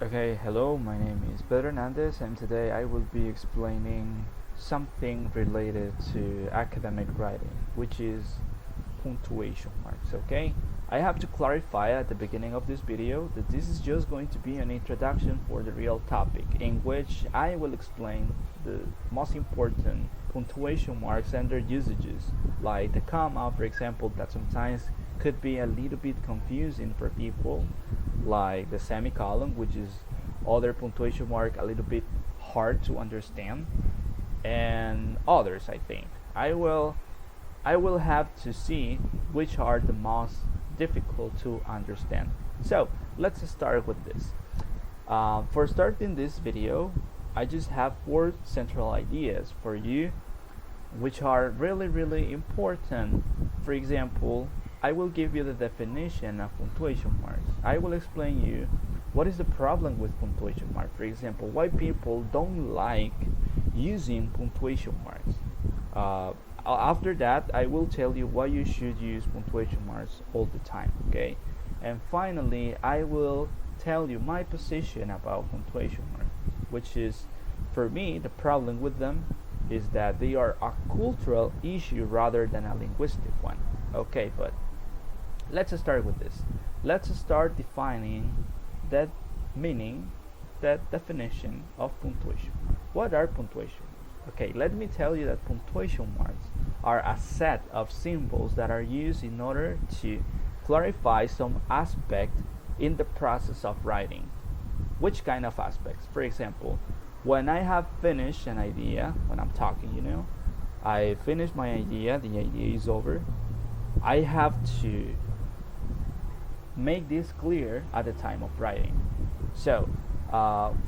Okay, hello, my name is Pedro Hernandez, and today I will be explaining something related to academic writing, which is punctuation marks. Okay, I have to clarify at the beginning of this video that this is just going to be an introduction for the real topic, in which I will explain the most important punctuation marks and their usages, like the comma, for example, that sometimes could be a little bit confusing for people, like the semicolon, which is other punctuation mark a little bit hard to understand, and others. I think I will have to see which are the most difficult to understand. So let's start with this. For starting this video, I just have 4 central ideas for you, which are really important. For example, I will give you the definition of punctuation marks. I will explain you what is the problem with punctuation marks. For example, why people don't like using punctuation marks. After that, I will tell you why you should use punctuation marks all the time. Okay, and finally, I will tell you my position about punctuation marks, which is, for me, the problem with them is that they are a cultural issue rather than a linguistic one. Okay, but let's start with this. Let's start defining that meaning, that definition of punctuation. What are punctuation? Okay, let me tell you that punctuation marks are a set of symbols that are used in order to clarify some aspect in the process of writing. Which kind of aspects? For example, when I have finished an idea, when I'm talking, I finish my idea, the idea is over, I have to make this clear at the time of writing. So,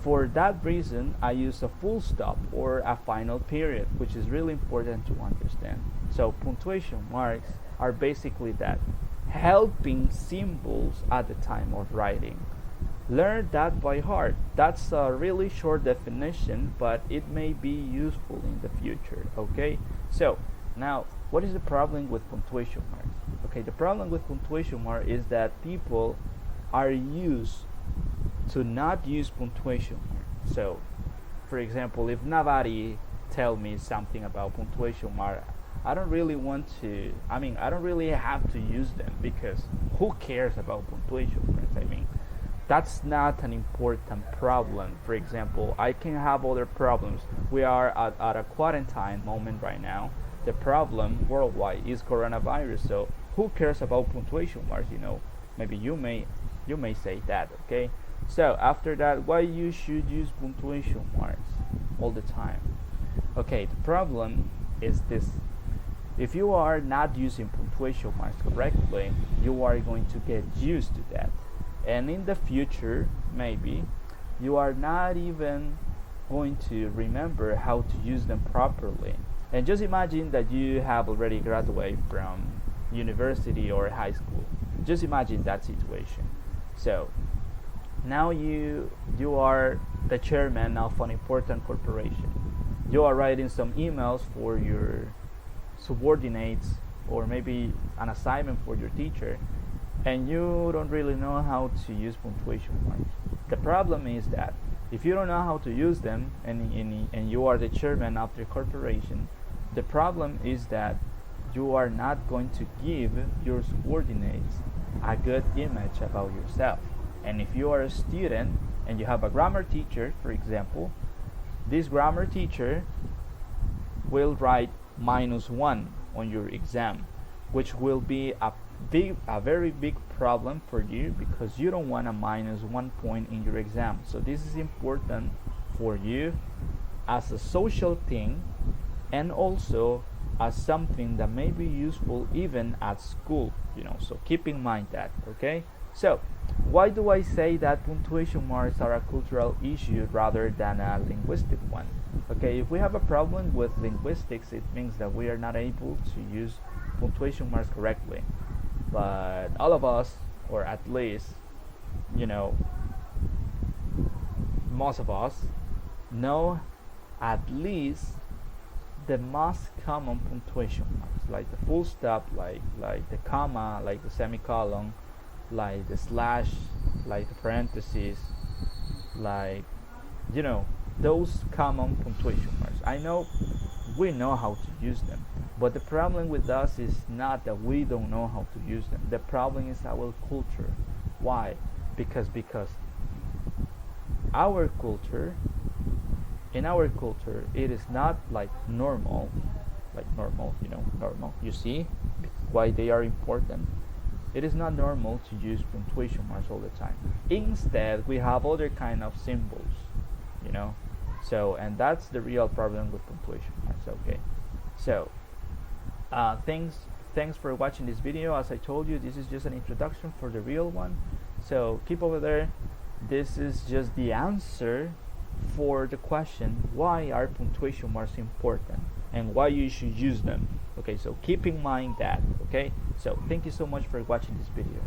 for that reason, I use a full stop or a final period, which is really important to understand. So, punctuation marks are basically that, helping symbols at the time of writing. Learn that by heart. That's a really short definition, but it may be useful in the future. Okay, so now what is the problem with punctuation marks? Okay, the problem with punctuation mark is that people are used to not use punctuation mark. So, for example, if nobody tell me something about punctuation mark, I don't really have to use them, because who cares about punctuation marks? That's not an important problem. For example, I can have other problems. We are at a quarantine moment right now. The problem worldwide is coronavirus, so who cares about punctuation marks? Maybe you may say that. Okay, so after that, why you should use punctuation marks all the time? Okay, the problem is this: if you are not using punctuation marks correctly, you are going to get used to that, and in the future, maybe you are not even going to remember how to use them properly. And just imagine that you have already graduated from university or high school. Just imagine that situation. So now you are the chairman of an important corporation. You are writing some emails for your subordinates, or maybe an assignment for your teacher, and you don't really know how to use punctuation marks. The problem is that if you don't know how to use them, and you are the chairman of the corporation, the problem is that you are not going to give your subordinates a good image about yourself. And if you are a student and you have a grammar teacher, for example, this grammar teacher will write -1 on your exam, which will be a very big problem for you, because you don't want a -1 point in your exam. So this is important for you as a social thing, and also as something that may be useful even at school. So keep in mind that. Okay, so why do I say that punctuation marks are a cultural issue rather than a linguistic one? Okay, if we have a problem with linguistics, it means that we are not able to use punctuation marks correctly. But all of us, or at least, most of us, know at least the most common punctuation marks, like the full stop, like the comma, like the semicolon, like the slash, like the parentheses, like, you know, those common punctuation marks. I know we know how to use them, but the problem with us is not that we don't know how to use them. The problem is our culture. Why? Because our culture, in our culture, it is not like normal, normal. You see why they are important? It is not normal to use punctuation marks all the time. Instead, we have other kind of symbols, you know. So, and that's the real problem with punctuation marks. Okay. So, thanks for watching this video. As I told you, this is just an introduction for the real one. So keep over there. This is just the answer for the question, why are punctuation marks important and why you should use them. Okay, so keep in mind that. Okay, so thank you so much for watching this video.